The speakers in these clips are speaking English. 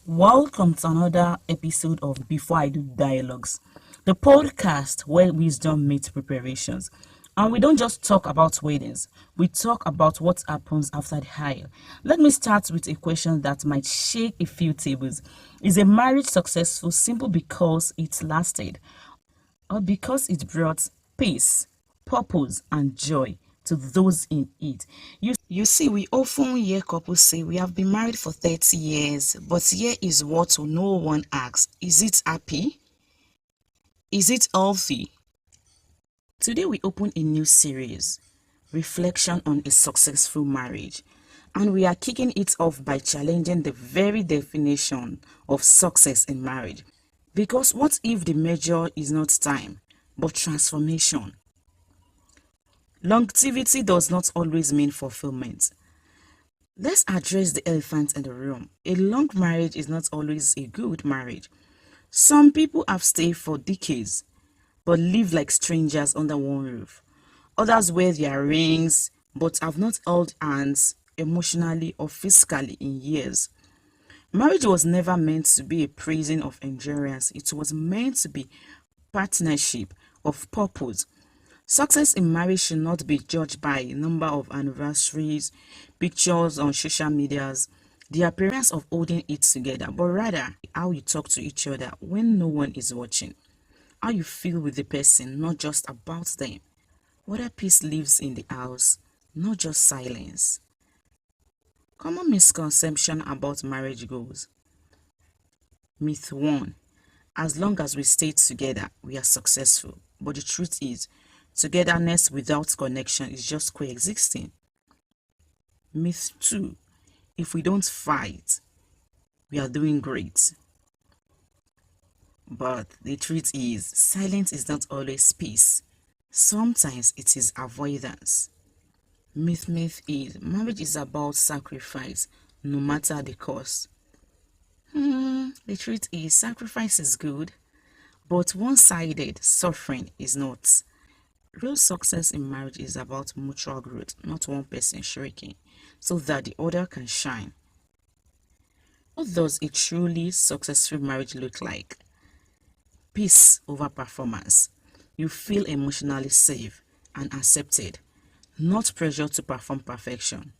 Welcome to another episode of Before I Do Dialogues, the podcast where wisdom meets preparations. And we don't just talk about weddings, we talk about what happens after the hire. Let me start with a question that might shake a few tables. Is a marriage successful simply because it lasted, or because it brought peace, purpose, and joy to those in it? You see, we often hear couples say we have been married for 30 years, but here is what no one asks. Is it happy? Is it healthy? Today we open a new series, Reflection on a Successful Marriage. And we are kicking it off by challenging the very definition of success in marriage. Because what if the measure is not time, but transformation? Longevity does not always mean fulfillment. Let's address the elephant in the room. A long marriage is not always a good marriage. Some people have stayed for decades, but live like strangers under one roof. Others wear their rings, but have not held hands emotionally or physically in years. Marriage was never meant to be a prison of endurance. It was meant to be partnership of purpose. Success in marriage should not be judged by number of anniversaries, pictures on social medias, the appearance of holding it together, but rather how you talk to each other when no one is watching, how you feel with the person, not just about them, whether peace lives in the house, not just silence. Common misconception about marriage goals. Myth 1. As long as we stay together, we are successful. But the truth is, togetherness without connection is just coexisting. Myth 2. If we don't fight, we are doing great. But the truth is, silence is not always peace. Sometimes it is avoidance. Myth is, marriage is about sacrifice, no matter the cost. The truth is, sacrifice is good, but one-sided suffering is not. Real success in marriage is about mutual growth, not one person shrinking, so that the other can shine. What does a truly successful marriage look like? Peace over performance. You feel emotionally safe and accepted, not pressure to perform perfection.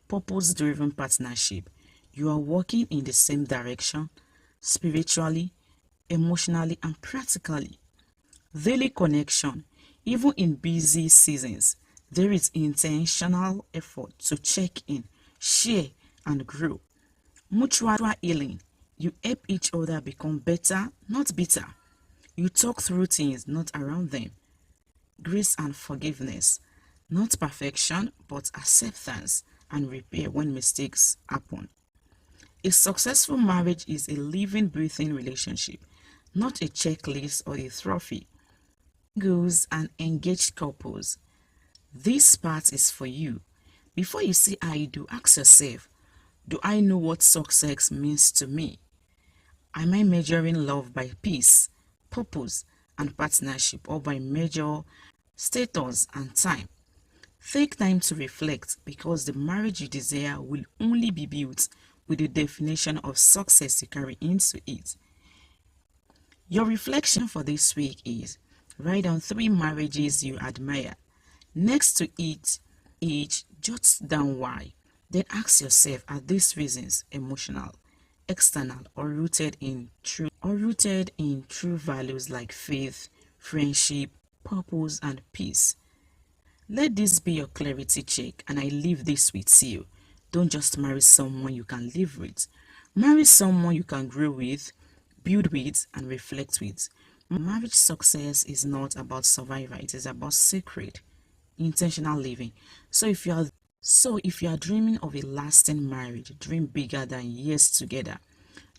Purpose-driven partnership. You are working in the same direction, spiritually, emotionally, and practically. Daily connection. Even in busy seasons, there is intentional effort to check in, share, and grow. Mutual healing. You help each other become better, not bitter. You talk through things, not around them. Grace and forgiveness. Not perfection, but acceptance and repair when mistakes happen. A successful marriage is a living, breathing relationship, not a checklist or a trophy. Goals and engaged couples. This part is for you. Before you say I do, ask yourself, do I know what success means to me? Am I measuring love by peace, purpose, and partnership, or by measure status and time? Take time to reflect, because the marriage you desire will only be built with the definition of success you carry into it. Your reflection for this week is, write down 3 marriages you admire. Next to each, jot down why. Then ask yourself, are these reasons emotional, external, or rooted in true values like faith, friendship, purpose, and peace? Let this be your clarity check, and I leave this with you. Don't just marry someone you can live with. Marry someone you can grow with, build with, and reflect with. Marriage success is not about survival, it is about sacred, intentional living. So if you are dreaming of a lasting marriage, dream bigger than years together.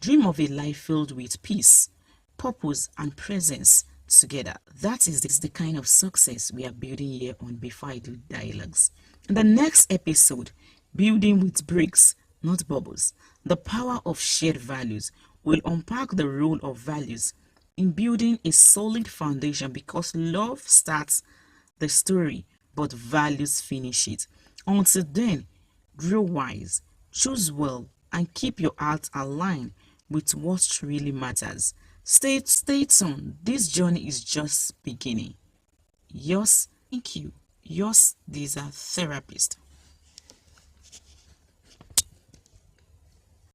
Dream of a life filled with peace, purpose, and presence together. That is the kind of success we are building here on Before I Do Dialogues. In the next episode, building with bricks, not bubbles, the power of shared values, will unpack the role of values in building a solid foundation, because love starts the story, but values finish it. Until then, grow wise, choose well, and keep your heart aligned with what really matters. Stay tuned. This journey is just beginning. Yours, thank you. Yours, these are therapist.